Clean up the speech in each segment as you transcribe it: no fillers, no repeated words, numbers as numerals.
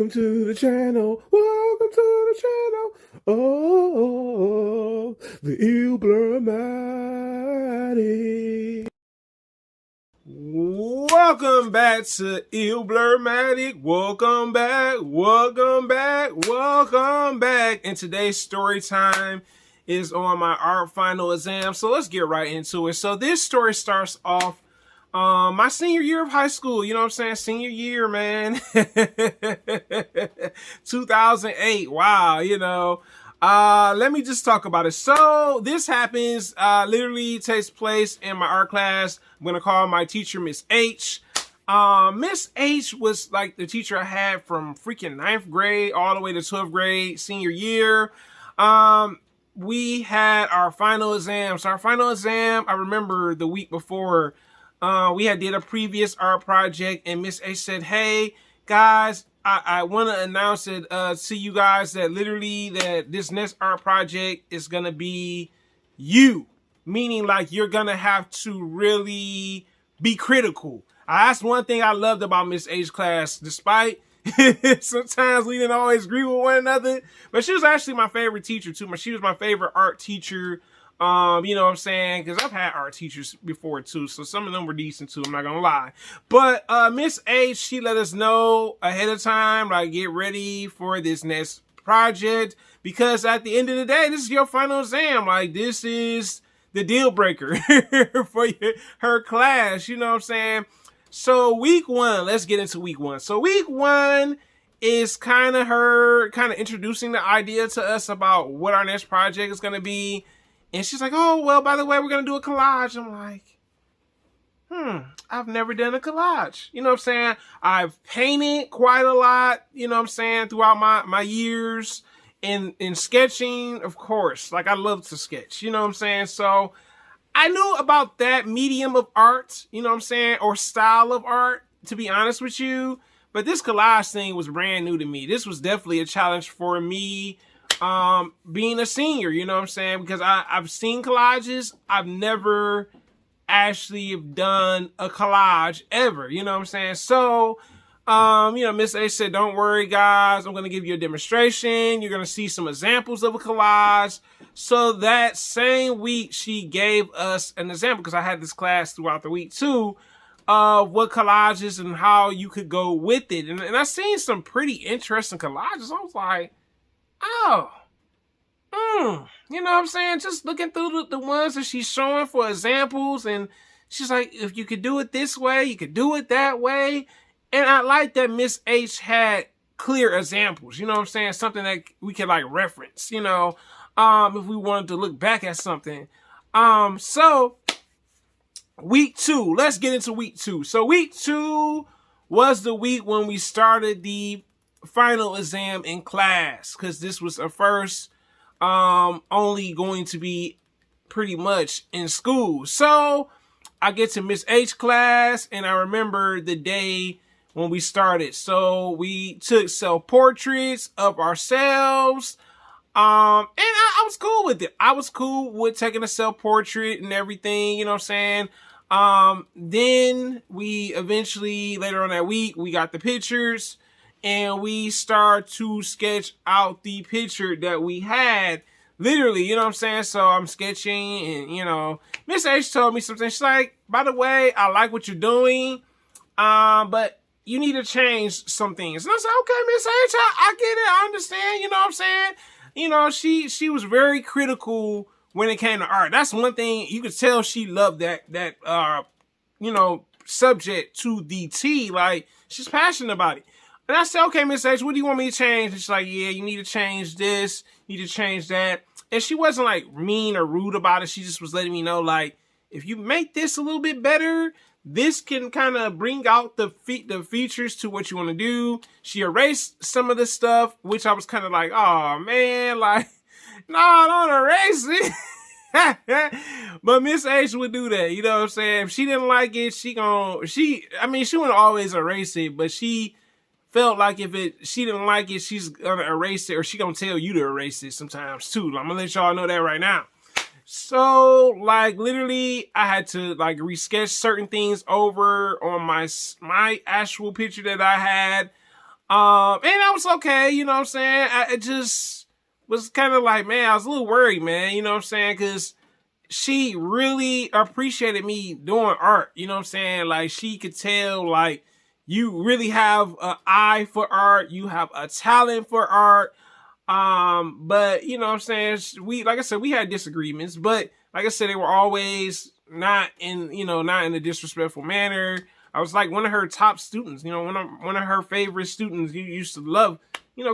Welcome to the channel. Welcome to the channel. Oh, the Illblurmatic. Welcome back to Illblurmatic. Welcome back. Welcome back. Welcome back. And today's story time is on my art final exam. So let's get right into it. So this story starts off my senior year of high school. You know what I'm saying? Senior year, man. 2008. Wow, you know. Let me just talk about it. So this happens, literally takes place in my art class. I'm going to call my teacher Miss H. Miss H was like the teacher I had from freaking 9th grade all the way to 12th grade, senior year. We had our final exam. So our final exam, I remember the week before, we had did a previous art project, and Miss H said, hey, guys, I want to announce it to you guys that literally that this next art project is going to be you. Meaning like you're going to have to really be critical. That's one thing I loved about Miss H class, despite sometimes we didn't always agree with one another. But she was actually my favorite teacher too. She was my favorite art teacher. You know what I'm saying? Because I've had art teachers before too, so some of them were decent too, I'm not gonna lie. But Miss H, she let us know ahead of time, like, get ready for this next project, because at the end of the day, this is your final exam. Like, this is the deal breaker for her class, you know what I'm saying? So week one, let's get into week one. So week one is kind of her introducing the idea to us about what our next project is gonna be. And she's like, oh, well, by the way, we're going to do a collage. I'm like, I've never done a collage. You know what I'm saying? I've painted quite a lot, you know what I'm saying, throughout my years in sketching, of course. Like, I love to sketch, you know what I'm saying? So I knew about that medium of art, you know what I'm saying, or style of art, to be honest with you. But this collage thing was brand new to me. This was definitely a challenge for me. Being a senior, you know what I'm saying? Because I've seen collages. I've never actually done a collage ever, you know what I'm saying? So, you know, Miss A said, don't worry, guys. I'm going to give you a demonstration. You're going to see some examples of a collage. So that same week, she gave us an example, because I had this class throughout the week too, of what collages and how you could go with it. And I seen some pretty interesting collages. I was like, oh, you know what I'm saying? Just looking through the ones that she's showing for examples, and she's like, if you could do it this way, you could do it that way. And I like that Miss H had clear examples, you know what I'm saying? Something that we could like reference, you know, if we wanted to look back at something. So week two, let's get into week two. So week two was the week when we started the final exam in class, because this was our first only going to be pretty much in school. So I get to Miss H class, and I remember the day when we started. So we took self-portraits of ourselves, and I was cool with it. I was cool with taking a self-portrait and everything, you know what I'm saying? Then we eventually, later on that week, we got the pictures, and we start to sketch out the picture that we had. Literally, you know what I'm saying? So I'm sketching, and, you know, Miss H told me something. She's like, by the way, I like what you're doing, but you need to change some things. And I said, okay, Miss H, I get it. I understand. You know what I'm saying? You know, she was very critical when it came to art. That's one thing you could tell she loved that you know, subject to the T. Like, she's passionate about it. And I said, okay, Miss H, what do you want me to change? And she's like, yeah, you need to change this. You need to change that. And she wasn't like mean or rude about it. She just was letting me know, like, if you make this a little bit better, this can kind of bring out the features to what you want to do. She erased some of the stuff, which I was kind of like, oh man, like, no, don't erase it. But Miss H would do that, you know what I'm saying? If she didn't like it, she wouldn't always erase it, but she felt like if she didn't like it, she's gonna erase it, or she gonna tell you to erase it sometimes too. I'm gonna let y'all know that right now. So, like, literally, I had to, like, resketch certain things over on my actual picture that I had. And I was okay, you know what I'm saying? I just was kind of like, man, I was a little worried, man, you know what I'm saying? Because she really appreciated me doing art, you know what I'm saying? Like, she could tell, like, you really have an eye for art, you have a talent for art. But you know what I'm saying, like I said, we had disagreements, but like I said, they were always not in, not in a disrespectful manner. I was like one of her top students, one of her favorite students. You used to love,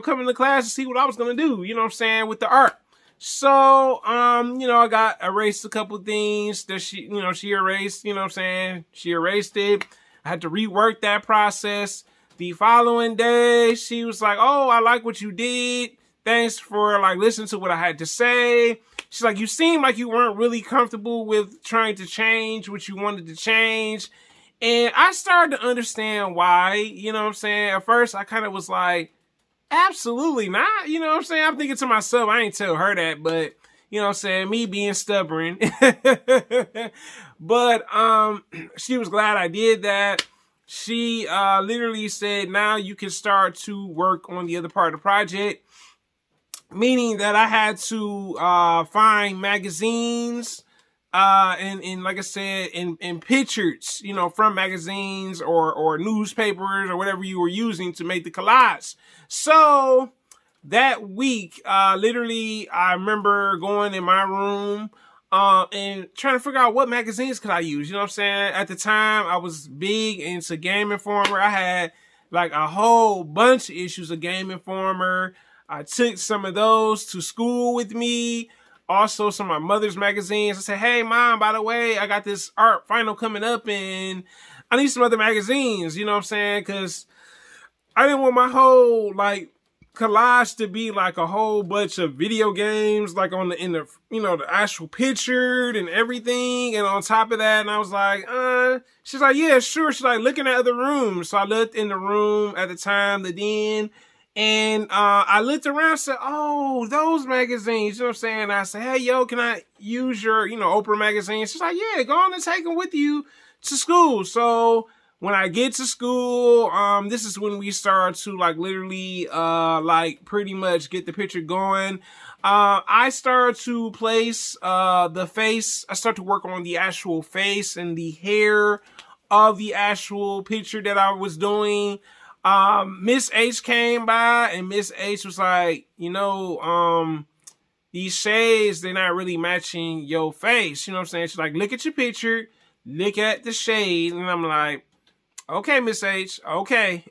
coming to class to see what I was gonna do, you know what I'm saying, with the art. So, I got erased a couple things that she erased, you know what I'm saying? She erased it. I had to rework that process. The following day, she was like, oh, I like what you did. Thanks for like listening to what I had to say. She's like, you seem like you weren't really comfortable with trying to change what you wanted to change. And I started to understand why, you know what I'm saying? At first, I kind of was like, absolutely not. You know what I'm saying? I'm thinking to myself, I ain't tell her that, but you know what I'm saying? Me being stubborn. But she was glad I did that. She literally said, now you can start to work on the other part of the project. Meaning that I had to find magazines and like I said, in pictures, from magazines or newspapers or whatever you were using to make the collage. So that week, literally, I remember going in my room and trying to figure out what magazines could I use. You know what I'm saying? At the time, I was big into Game Informer. I had like a whole bunch of issues of Game Informer. I took some of those to school with me. Also, some of my mother's magazines. I said, hey, Mom, by the way, I got this art final coming up and I need some other magazines. You know what I'm saying? Because I didn't want my whole, like, collage to be like a whole bunch of video games, like the actual picture and everything. And on top of that, and I was like, she's like, yeah, sure. She's like, looking at other rooms. So I looked in the room at the time, the den. And I looked around and said, oh, those magazines, you know what I'm saying? And I said, hey, yo, can I use your, Oprah magazine? She's like, yeah, go on and take them with you to school. So when I get to school, this is when we start to like literally like pretty much get the picture going. I start to place the face. I start to work on the actual face and the hair of the actual picture that I was doing. Miss H came by and Miss H was like, these shades, they're not really matching your face. You know what I'm saying? She's like, look at your picture, look at the shade. And I'm like, okay, Miss H, okay.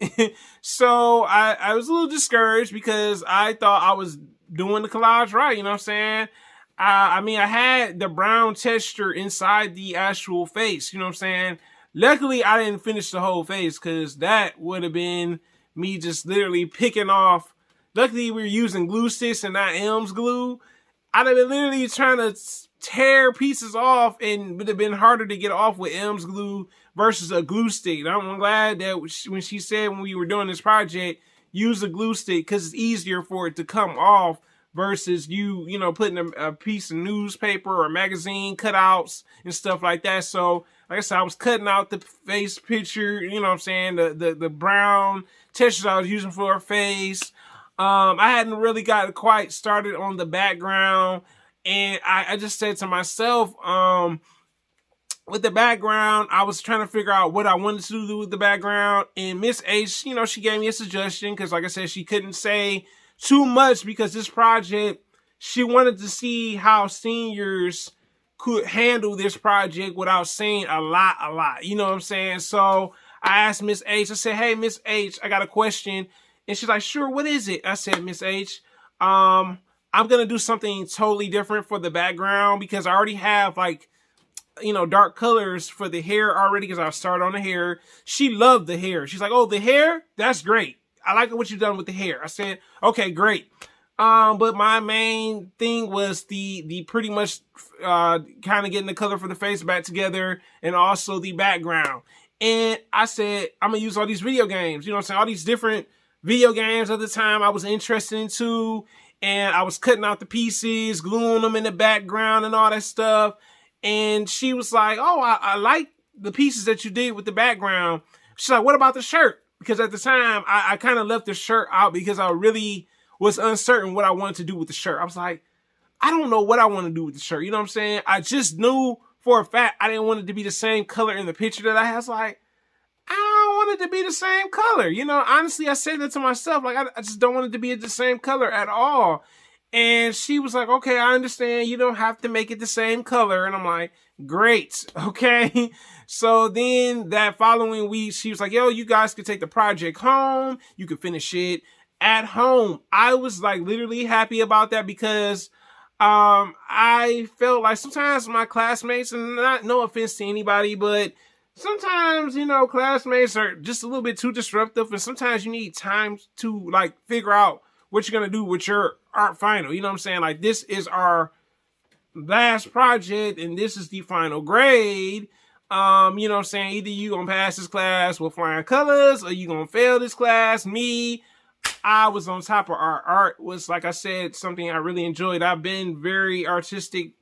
So I was a little discouraged because I thought I was doing the collage right. You know what I'm saying? I had the brown texture inside the actual face. You know what I'm saying? Luckily, I didn't finish the whole face because that would have been me just literally picking off. Luckily, we were using glue sticks and not Elmer's glue. I'd have been literally trying to tear pieces off and it would have been harder to get off with Elmer's glue versus a glue stick. And I'm glad that when she said when we were doing this project, use a glue stick because it's easier for it to come off versus you putting a piece of newspaper or magazine cutouts and stuff like that. So like I said, I was cutting out the face picture, you know what I'm saying, the brown textures I was using for her face. I hadn't really got quite started on the background. And I just said to myself, with the background, I was trying to figure out what I wanted to do with the background. And Miss H, she gave me a suggestion because like I said, she couldn't say too much because this project, she wanted to see how seniors could handle this project without saying a lot. You know what I'm saying? So I asked Miss H, I said, hey, Miss H, I got a question. And she's like, sure, what is it? I said, Miss H, I'm going to do something totally different for the background because I already have like, dark colors for the hair already because I started on the hair. She loved the hair. She's like, oh, the hair? That's great. I like what you've done with the hair. I said, okay, great. But my main thing was the pretty much kind of getting the color for the face back together and also the background. And I said, I'm going to use all these video games. You know what I'm saying? All these different video games at the time I was interested in too. And I was cutting out the pieces, gluing them in the background and all that stuff. And she was like, oh, I like the pieces that you did with the background. She's like, what about the shirt? because at the time I kind of left the shirt out because I really was uncertain what I wanted to do with the shirt. I was like, I don't know what I want to do with the shirt. You know what I'm saying? I just knew for a fact I didn't want it to be the same color in the picture that I had. I was like, I don't want it to be the same color. You know, honestly, I said that to myself. Like, I just don't want it to be the same color at all. And she was like, okay, I understand. You don't have to make it the same color. And I'm like, great. Okay. So then that following week, she was like, yo, you guys can take the project home. You can finish it at home. I was like literally happy about that because I felt like sometimes my classmates, and no offense to anybody, but sometimes, you know, classmates are just a little bit too disruptive, and sometimes you need time to like figure out what you're gonna do with your art final. You know what I'm saying? Like, this is our last project and this is the final grade. You know what I'm saying? Either you gonna pass this class with flying colors or you gonna fail this class. Me, I was on top of art. Art was, like I said, something I really enjoyed. I've been very artistic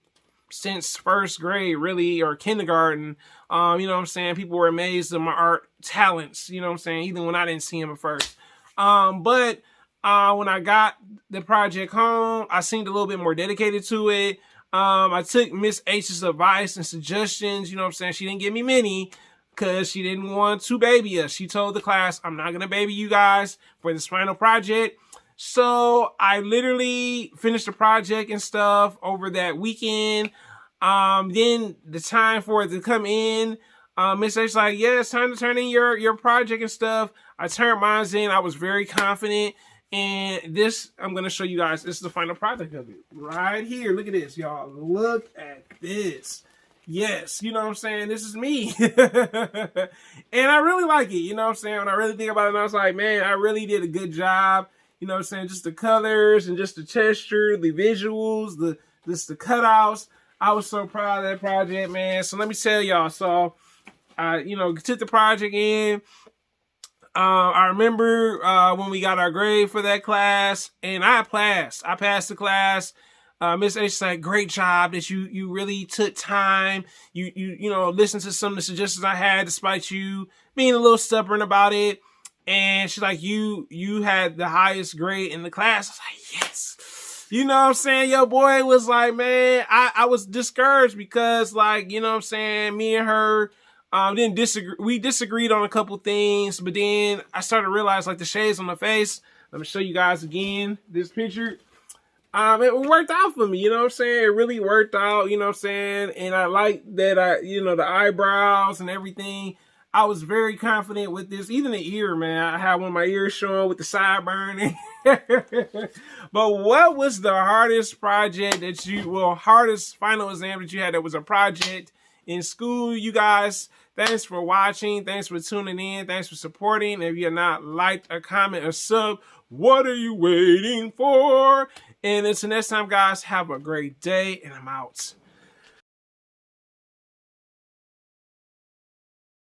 since first grade, really, or kindergarten. You know what I'm saying? People were amazed at my art talents, you know what I'm saying? Even when I didn't see them at first. But when I got the project home, I seemed a little bit more dedicated to it. I took Miss H's advice and suggestions, you know what I'm saying? She didn't give me many because she didn't want to baby us. She told the class, I'm not going to baby you guys for this final project. So I literally finished the project and stuff over that weekend. Then the time for it to come in, Miss H like, yeah, it's time to turn in your project and stuff. I turned mine in. I was very confident. And this, I'm going to show you guys, this is the final product of it. Right here. Look at this, y'all. Look at this. Yes, you know what I'm saying? This is me. And I really like it, you know what I'm saying? When I really think about it, I was like, man, I really did a good job. You know what I'm saying? Just the colors and just the texture, the visuals, the cutouts. I was so proud of that project, man. So let me tell y'all. So, you know, took the project in. I remember when we got our grade for that class, and I passed. I passed the class. Miss H said, great job that you really took time. You know, listened to some of the suggestions I had despite you being a little stubborn about it. And she's like, you had the highest grade in the class. I was like, yes. You know what I'm saying? Your boy was like, man, I was discouraged because, like, you know what I'm saying? Me and her didn't disagree. We disagreed on a couple things, but then I started to realize, like, the shades on the face. Let me show you guys again this picture. It worked out for me, you know what I'm saying? It really worked out, you know what I'm saying? And I like that you know, the eyebrows and everything. I was very confident with this. Even the ear, man. I had one of my ears showing with the sideburn. But what was the hardest project that hardest final exam that you had that was a project in school? You guys, thanks for watching. Thanks for tuning in. Thanks for supporting. If you have not liked or comment or sub, what are you waiting for? And until next time, guys, have a great day, and I'm out.